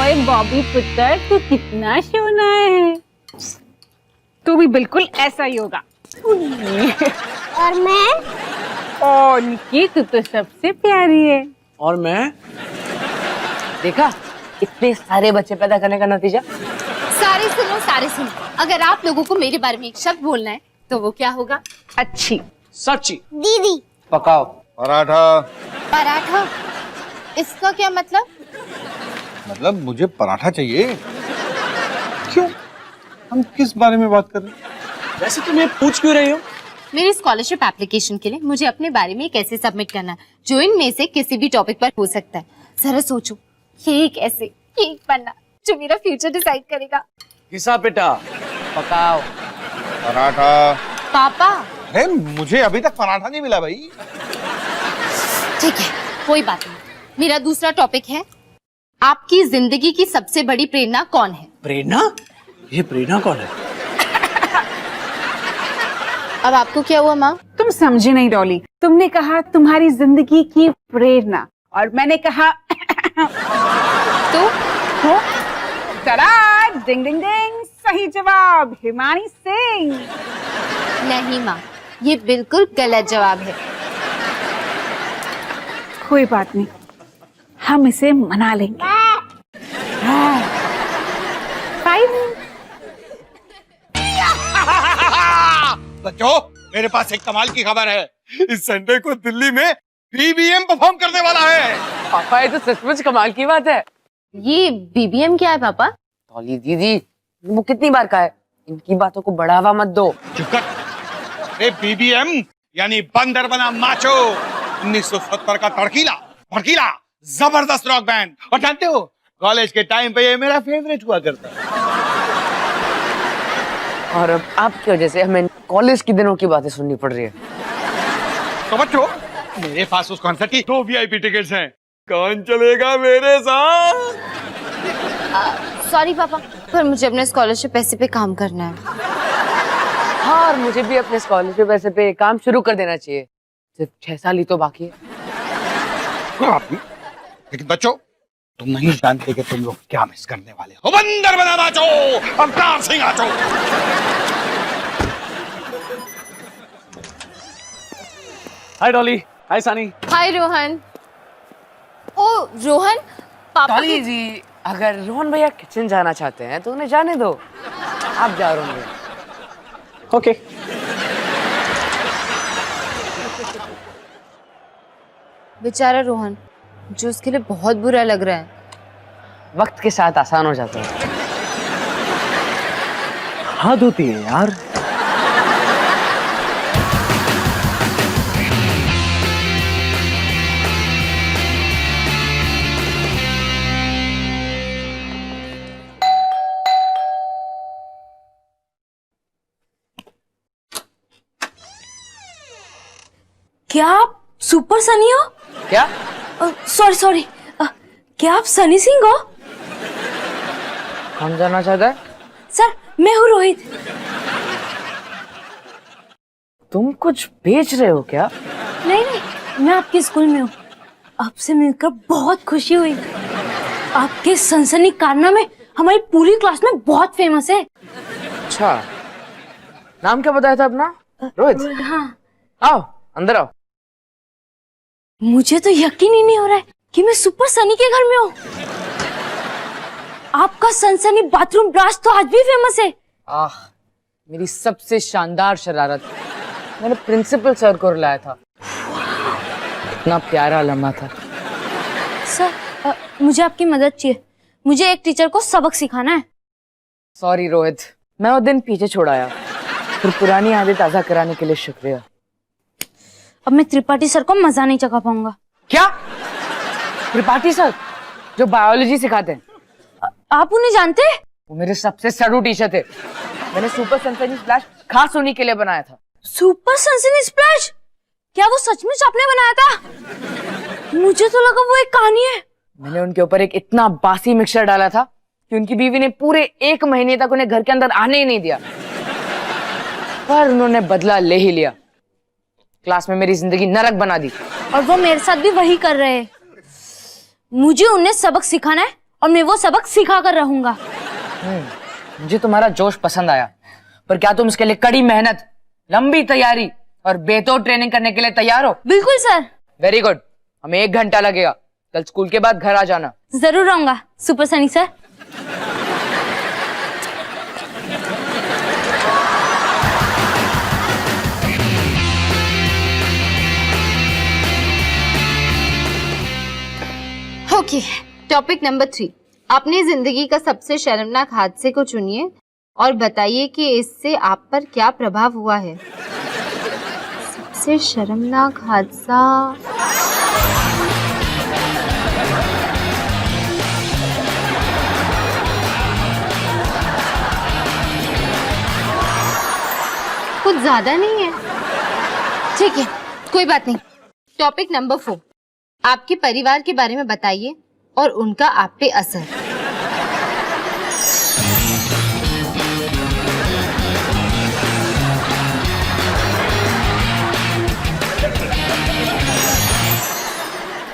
ओए बॉबी पुत्र, तू कितना सोना है। तू भी बिल्कुल ऐसा ही होगा। और मैं? ओ निक्की, तू तो सबसे प्यारी है। और मैं? देखा इतने सारे बच्चे पैदा करने का नतीजा। सारे सुनो, अगर आप लोगों को मेरे बारे में एक शब्द बोलना है तो वो क्या होगा? अच्छी। सच्ची। दीदी। पकाओ। पराठा। पराठा? इसका क्या मतलब? मतलब मुझे पराठा चाहिए। क्यों? हम किस बारे में बात कर रहे हैं? वैसे तुम ये पूछ क्यों रही हो? मेरी स्कॉलरशिप एप्लीकेशन के लिए मुझे अपने बारे में कैसे सबमिट करना है, जो इनमें से किसी भी टॉपिक पर हो सकता है। जरा सोचो, ये एक ऐसे एक पन्ना जो मेरा फ्यूचर डिसाइड करेगा। किसा बेटा पकाओ। पराठा। पापा। अरे मुझे अभी तक पराठा नहीं मिला भाई। ठीक है, कोई बात नहीं। मेरा दूसरा टॉपिक है, आपकी जिंदगी की सबसे बड़ी प्रेरणा कौन है? प्रेरणा? ये प्रेरणा कौन है? अब आपको क्या हुआ माँ? तुम समझे नहीं डॉली। तुमने कहा तुम्हारी जिंदगी की प्रेरणा और मैंने कहा तो तड़ा, डिंग डिंग डिंग, सही जवाब हिमानी सिंह। नहीं माँ, ये बिल्कुल गलत जवाब है। कोई बात नहीं, हम इसे मना लेंगे। बच्चों, मेरे पास एक कमाल की खबर है। इस संडे को दिल्ली में बीबीएम परफॉर्म करने वाला है। पापा ये तो सचमुच कमाल की बात है। ये बीबीएम क्या है पापा? टॉली दीदी वो कितनी बार कहा है, इनकी बातों को बढ़ावा मत दो। चुप कर। बीबीएम यानी बंदर बना माचो। 1970 का भड़कीला जबरदस्त रॉक बैंड। और जानते हो, कॉलेज के टाइम पे ये मेरा फेवरेट हुआ करता। और अब आपकी वजह से हमें कॉलेज के दिनों की बातें सुननी पड़ रही है। तो बच्चों, मेरे पास उस कॉन्सर्ट की 2 वीआईपी टिकट्स हैं। कौन चलेगा मेरे साथ? सॉरी पापा, पर मुझे अपने स्कॉलरशिप पैसे पे काम करना है। हाँ, और मुझे भी अपने स्कॉलरशिप पैसे पे काम शुरू कर देना चाहिए। सिर्फ 6 साल ही तो बाकी है। कोई बात नहीं, लेकिन बच्चों तुम नहीं जानते कि तुम लोग क्या मिस करने वाले हो। बंदर बना माचो, अवतार सिंह आचो। हाय डॉली। हाय सानी। हाय रोहन। ओ रोहन, पापा डॉली जी, अगर रोहन भैया किचन जाना चाहते हैं तो उन्हें जाने दो। आप जा रहे होंगे। ओके। बेचारा रोहन, जो उसके लिए बहुत बुरा लग रहा है। वक्त के साथ आसान हो जाता है। हद होती है यार। क्या आप सुपर सनी हो? क्या? सॉरी, क्या आप सनी सिंह हो? कौन जाना चाहता है? सर, मैं हूँ रोहित। तुम कुछ बेच रहे हो क्या? नहीं, मैं आपके स्कूल में हूँ। आपसे मिलकर बहुत खुशी हुई। आपके सनसनी कारनामे हमारी पूरी क्लास में बहुत फेमस है। अच्छा, नाम क्या बताया था अपना? रोहित। हाँ। आओ अंदर आओ। मुझे तो यकीन ही नहीं हो रहा है कि मैं सुपर सनी के घर में हूँ। आपका सनसनी बाथरूम ब्लास्ट तो आज भी फेमस है। आह, मेरी सबसे शानदार शरारत मैंने प्रिंसिपल सर को रुलाया था। इतना प्यारा लम्हा था। सर, मुझे आपकी मदद चाहिए। मुझे एक टीचर को सबक सिखाना है। सॉरी रोहित, मैं वो दिन पीछे छोड़ आया। फिर पुरानी यादें ताजा कराने के लिए शुक्रिया। अब मैं त्रिपाठी सर को मजा नहीं चखा पाऊंगा। क्या? त्रिपाठी सर जो बायोलॉजी सिखाते हैं? आप उन्हें जानते हैं? वो मेरे सबसे सड़ू टीचर थे। मैंने सुपर सनसनी स्प्लैश खास उन्हीं के लिए बनाया था। सुपर सनसनी स्प्लैश? क्या वो सचमुच आपने बनाया था? मुझे तो लगा वो एक कहानी है। मैंने उनके ऊपर एक इतना बासी मिक्सचर डाला था कि उनकी बीवी ने पूरे 1 महीने तक उन्हें घर के अंदर आने ही नहीं दिया। पर उन्होंने बदला ले ही लिया। क्लास में मेरी जिंदगी नरक बना दी। और वो मेरे साथ भी वही कर रहे हैं। मुझे उन्हें सबक सिखाना है और मैं वो सबक सिखा कर रहूंगा। मुझे तुम्हारा जोश पसंद आया, पर क्या तुम इसके लिए कड़ी मेहनत, लंबी तैयारी और बेतौर ट्रेनिंग करने के लिए तैयार हो? बिल्कुल सर। Very good. हमें 1 घंटा लगेगा। कल स्कूल के बाद घर आ जाना। जरूर आऊंगा super Sunny sir. Okay, topic number 3। अपनी जिंदगी का सबसे शर्मनाक हादसे को चुनिए और बताइए कि इससे आप पर क्या प्रभाव हुआ है। सबसे शर्मनाक हादसा। कुछ ज्यादा नहीं है। ठीक है, कोई बात नहीं। Topic number 4। आपके परिवार के बारे में बताइए और उनका आप पे असर।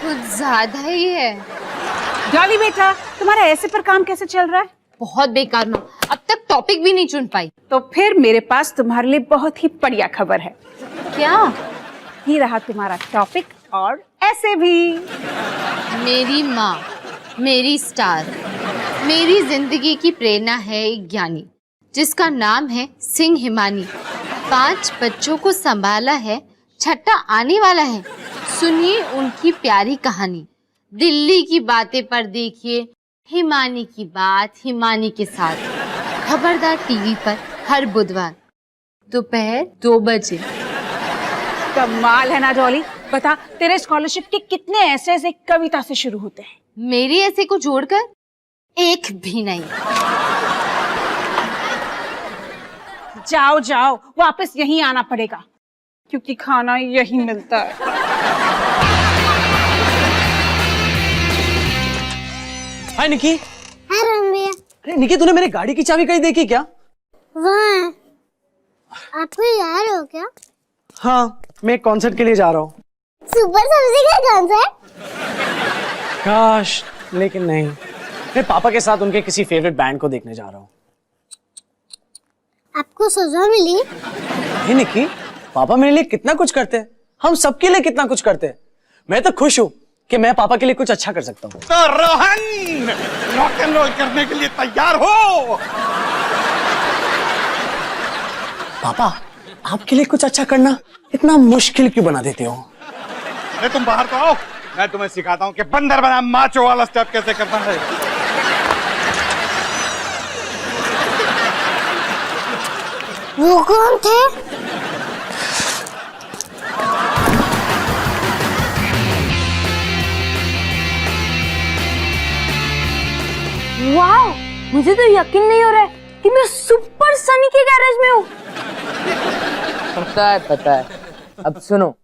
कुछ ज्यादा ही है। डॉली बेटा, तुम्हारा ऐसे पर काम कैसे चल रहा है? बहुत बेकार ना, अब तक टॉपिक भी नहीं चुन पाई। तो फिर मेरे पास तुम्हारे लिए बहुत ही बढ़िया खबर है। क्या? ये रहा तुम्हारा टॉपिक, और ऐसे भी। मेरी माँ, मेरी स्टार, मेरी जिंदगी की प्रेरणा है एक ज्ञानी जिसका नाम है सिंह हिमानी। 5 बच्चों को संभाला है, 6ठा आने वाला है। सुनिए उनकी प्यारी कहानी। दिल्ली की बातें पर देखिए हिमानी की बात हिमानी के साथ। खबरदार टीवी पर हर बुधवार दोपहर 2 बजे। कमाल है ना डॉली। बता, तेरे स्कॉलरशिप के कितने ऐसे ऐसे कविता से शुरू होते हैं? मेरे ऐसे को जोड़कर एक भी नहीं। जाओ जाओ, वापस यहीं आना पड़ेगा क्योंकि खाना यहीं मिलता है। हाय निकी। हाँ राम भैया। अरे निकी, तूने मेरी गाड़ी की चाबी कहीं देखी क्या? वहाँ आपको याद हो क्या? हाँ, मैं एक कॉन्सर्ट के लिए जा रहा हूँ। सुपर सब्जी का कॉन्सर्ट? काश, लेकिन नहीं। मैं पापा के साथ उनके किसी फेवरेट बैंड को देखने जा रहा हूँ। आपको सजा मिली? हे निकी, पापा मेरे लिए कितना कुछ करते हैं, हम सबके लिए कितना कुछ करते हैं। मैं तो खुश हूँ कि मैं पापा के लिए कुछ अच्छा कर सकता हूँ। तो रोहन, रॉक एंड रोल करने के लिए तैयार हो? पापा, आपके लिए कुछ अच्छा करना इतना मुश्किल क्यों बना देते हो? अरे तुम बाहर तो आओ, मैं तुम्हें सिखाता हूँ कि बंदर बना माचो वाला स्टेप कैसे करना है। वो कौन थे? वाओ, मुझे तो यकीन नहीं हो रहा है कि मैं सुपर सनी के गैरेज में हूँ। पता है। अब सुनो,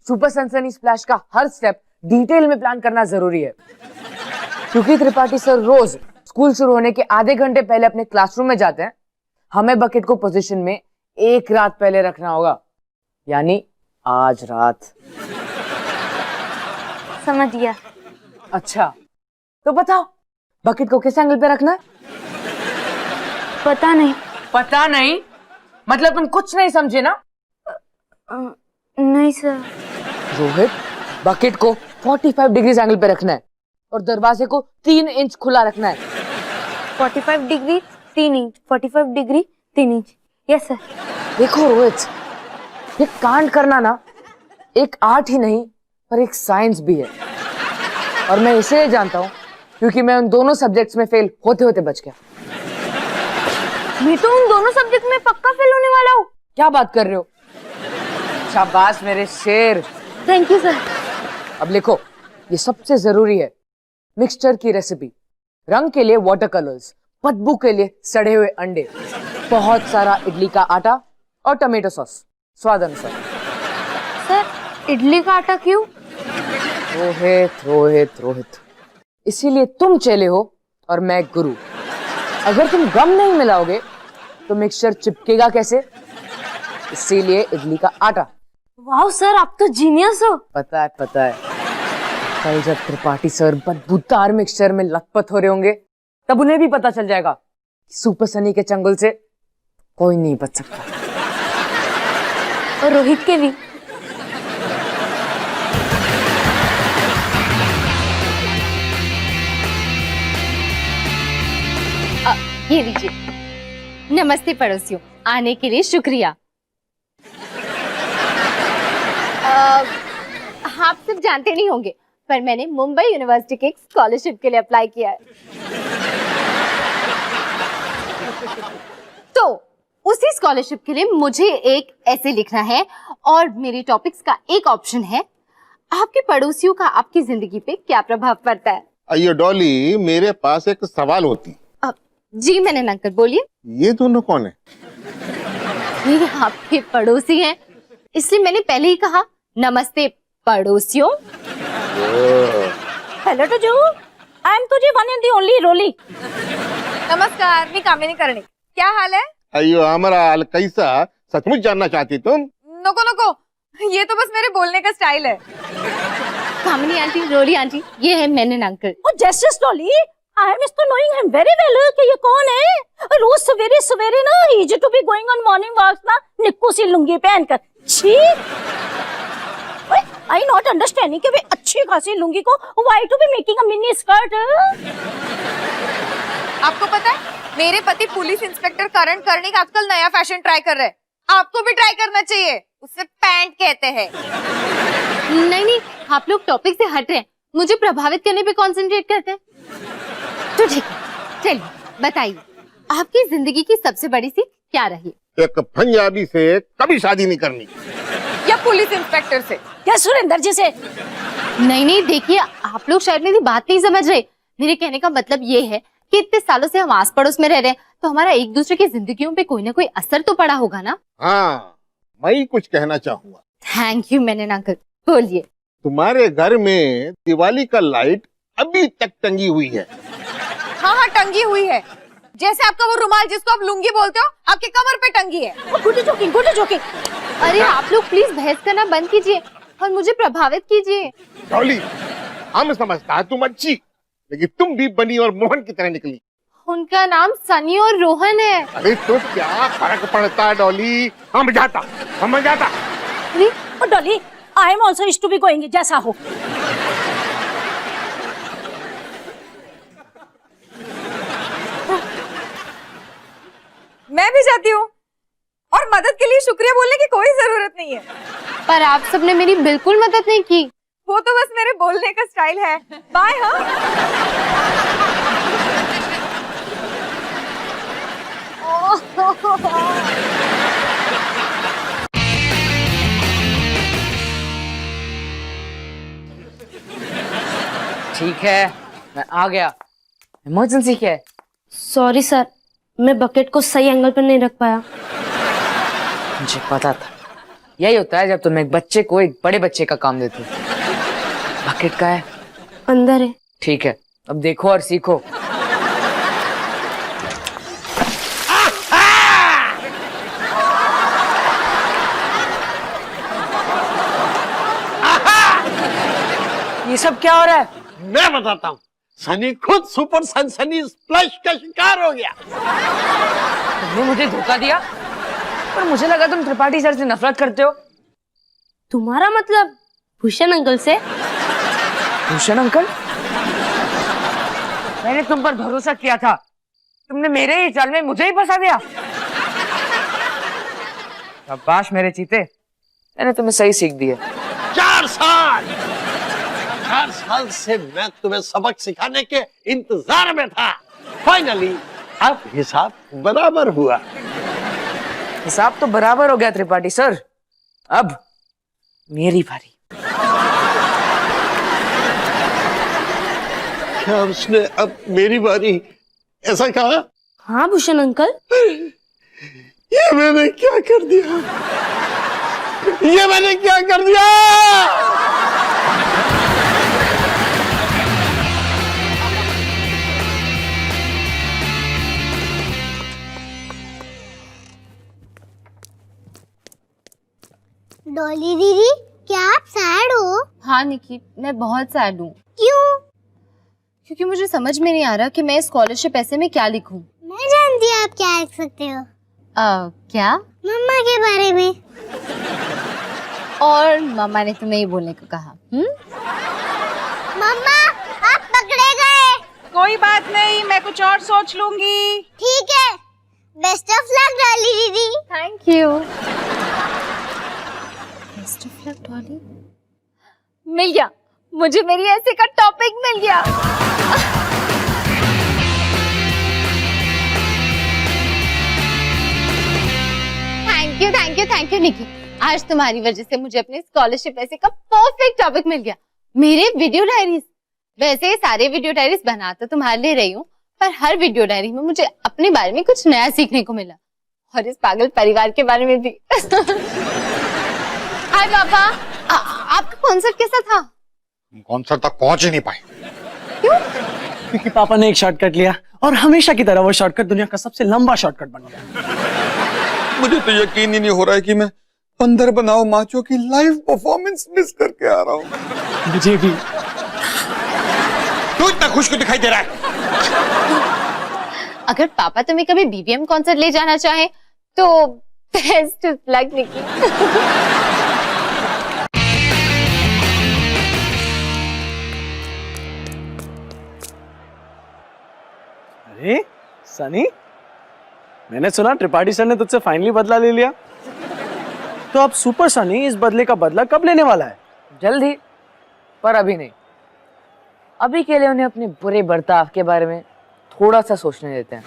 सुपर सनसनी स्प्लैश का हर स्टेप डिटेल में प्लान करना जरूरी है, क्योंकि त्रिपाठी सर रोज स्कूल शुरू होने के आधे घंटे पहले अपने क्लासरूम में जाते हैं। हमें बकेट को पोजीशन में 1 रात पहले रखना होगा, यानी आज रात। समझ गया। अच्छा, तो बताओ बकेट को किस एंगल पे रखना है? पता नहीं। पता नहीं मतलब तुम कुछ नहीं समझे ना? नहीं सर। रोहित, बकेट को 45 डिग्री एंगल पे रखना है और दरवाजे को 3 इंच खुला रखना है। 45 degree 3 inch, 45 degree 3 inch. Yes sir. देखो रोहित, ये कांड करना ना एक आर्ट ही नहीं पर एक साइंस भी है, और मैं इसलिए जानता हूँ क्योंकि मैं उन दोनों सब्जेक्ट्स में फेल होते होते बच गया। मैं तो उन दोनों सब्जेक्ट में पक्का फेल होने वाला हूँ। क्या बात कर रहे हो? शाबाश मेरे शेर। Thank you sir. अब लिखो, ये सबसे जरूरी है। मिक्सचर की रेसिपी, रंग के लिए वाटर कलर्स, बदबू के लिए सड़े हुए अंडे, बहुत सारा इडली का आटा और टमेटो सॉस स्वाद अनुसार। सर, इडली का आटा क्यों? रोहित रोहित रोहित, इसीलिए तुम चेले हो और मैं गुरु। अगर तुम गम नहीं मिलाओगे तो मिक्सचर चिपकेगा कैसे? इसीलिए इडली का आटा। वाह सर, आप तो जीनियस हो। पता है। कल जब त्रिपाठी सर बदबूदार मिक्सचर में लथपथ हो रहे होंगे तब उन्हें भी पता चल जाएगा कि सुपर सनी के चंगुल से कोई नहीं बच सकता। और रोहित के भी। ये लीजिए। नमस्ते पड़ोसियों, आने के लिए शुक्रिया। आप सब जानते नहीं होंगे पर मैंने मुंबई यूनिवर्सिटी के एक स्कॉलरशिप के लिए अप्लाई किया है। तो उसी स्कॉलरशिप के लिए मुझे एक ऐसे लिखना है और मेरी टॉपिक्स का एक ऑप्शन है आपके पड़ोसियों का आपकी जिंदगी पे क्या प्रभाव पड़ता है। अयो डॉली, मेरे पास एक सवाल होती। जी मैंने अंकल बोलिए। ये दोनों कौन है? ये आपके पड़ोसी हैं, इसलिए मैंने पहले ही कहा नमस्ते पड़ोसियों। हेलो टू जू, आई एम तुझे वन एंड दी ओनली रोली। नमस्कार, मी कामिनी कर्णिक। क्या हाल है? अयो हमारा हाल कैसा, सचमुच जानना चाहती तुम? नको नको, ये तो बस मेरे बोलने का स्टाइल है। कामिनी आंटी, रोली आंटी, ये है Menon uncle. Oh justice Dolly, I am तो नोइंग हिम वेरी वेल कि ये कौन है। रोज सवेरे सवेरे ना he is to be going on morning walks ना निक्कू सी लुंगी पहनकर। छी, आई नॉट अंडरस्टैंडिंग कि वे अच्छी खासी लुंगी को why to be making a mini skirt. आपको पता है मेरे पति पुलिस इंस्पेक्टर करण कर्णिक आजकल नया फैशन ट्राई कर रहे हैं। आपको भी ट्राई करना चाहिए, उसे पैंट कहते हैं। नहीं, आप लोग टॉपिक से हट रहे हैं, मुझे प्रभावित करने पे कंसंट्रेट करते हैं। तो ठीक है, चलिए बताइए आपकी जिंदगी की सबसे बड़ी सीख क्या रही? एक पंजाबी से कभी शादी नहीं करनी। या पुलिस इंस्पेक्टर से? या सुरेंद्र जी से? नहीं, देखिए आप लोग शायद मेरी बात नहीं समझ रहे। मेरे कहने का मतलब ये है कि इतने सालों से हम आस पड़ोस में रह रहे हैं तो हमारा एक दूसरे की जिंदगियों पे कोई ना कोई असर तो पड़ा होगा ना। हाँ, मैं कुछ कहना चाहूंगा। थैंक यू मेनन अंकल, बोलिए। तुम्हारे घर में दिवाली का लाइट अभी तक टंगी हुई है। हाँ, टंगी हुई है। जैसे आपका वो रुमाल जिसको आप लुंगी बोलते हो, आपकी कमर पे टंगी है। Good joking. अरे आप लोग प्लीज बहस करना बंद कीजिए और मुझे प्रभावित कीजिए। डॉली, हम समझता है तुम अच्छी, लेकिन तुम भी बनी और मोहन की तरह निकली। उनका नाम सनी और रोहन है। अरे तो क्या फर्क पड़ता है डॉली, हम जाता। अरे ओ Dolly, I am also is to be going जैसा हो। मैं भी जाती हूँ और मदद के लिए शुक्रिया बोलने की कोई जरूरत नहीं है। पर आप सबने मेरी बिल्कुल मदद नहीं की। वो तो बस मेरे बोलने का स्टाइल है। बाय। ठीक है, मैं आ गया। इमरजेंसी क्या है? सॉरी सर, मैं बकेट को सही एंगल पर नहीं रख पाया। मुझे पता था, यही होता है जब तुम एक बच्चे को एक बड़े बच्चे का काम देते हो। बकेट का है? अंदर है। ठीक है, अब देखो और सीखो। ये सब क्या हो रहा है? मैं बताता हूँ। सनी खुद सुपर सनसनी स्प्लैश का शिकार हो गया। तुमने मुझे धोखा दिया, पर मुझे लगा तुम त्रिपाठी सर से नफरत करते हो। तुम्हारा मतलब भूषण अंकल से? भूषण अंकल? मैंने तुम पर भरोसा किया था, तुमने मेरे ही जाल में मुझे ही फंसा दिया। शाबाश मेरे चीते, मैंने तुम्हें सही सीख दी है। 4 साल से मैं तुम्हें सबक सिखाने के इंतजार में था। फाइनली अब हिसाब बराबर हुआ। हिसाब तो बराबर हो गया त्रिपाठी सर, अब मेरी बारी। क्या उसने अब मेरी बारी ऐसा कहा? हाँ भूषण अंकल। ये मैंने क्या कर दिया? डॉली दीदी, क्या आप सैड हो? हाँ निकी, मैं बहुत सैड हूँ क्यों? क्योंकि मुझे समझ में नहीं आ रहा कि मैं स्कॉलरशिप पैसे में क्या लिखूं। मैं जानती हूँ आप क्या लिख सकते हो। क्या? मम्मा के बारे में। और मम्मा ने तुम्हें ये बोलने को कहा? मम्मा आप पकड़े गए। कोई बात नहीं, मैं कुछ और सोच लूंगी। ठीक है, बेस्ट ऑफ लक डॉली दीदी। Thank you. Best of luck Dolly. मिल गया मुझे, मेरी ऐसे का टॉपिक मिल गया। Thank you Nikki. आज तुम्हारी वजह से मुझे अपने स्कॉलरशिप ऐसे का परफेक्ट टॉपिक मिल गया। मेरे वीडियो डायरीज। वैसे सारे वीडियो डायरीज बना तो तुम्हारे लिए रही हूँ, पर हर वीडियो डायरी में मुझे अपने बारे में कुछ नया सीखने को मिला, और इस पागल परिवार के बारे में भी। हाय पापा, आपका कॉन्सर्ट कैसा था? कॉन्सर्ट तक पहुंच ही नहीं पाए। क्योंकि पापा ने एक शॉर्टकट लिया और हमेशा की तरह वो शॉर्टकट दुनिया का सबसे लंबा शॉर्टकट बन गया। मुझे तो यकीन ही नहीं हो रहा है कि मैं बंदर बनाओ माचो की लाइव परफॉर्मेंस मिस करके आ रहा हूँ। मुझे भी। तू इतना खुश क्यों दिखाई दे रहा है? अगर पापा तुम्हें कभी बीबीएम कॉन्सर्ट ले जाना चाहे तो बेस्ट ऑफ लक निकी। अरे सनी, मैंने सुना त्रिपाठी सर ने तुझसे फाइनली बदला ले लिया। तो अब सुपर सनी इस बदले का बदला कब लेने वाला है? जल्द ही, पर अभी नहीं। अभी के लिए उन्हें अपने बुरे बर्ताव के बारे में थोड़ा सा सोचने देते हैं।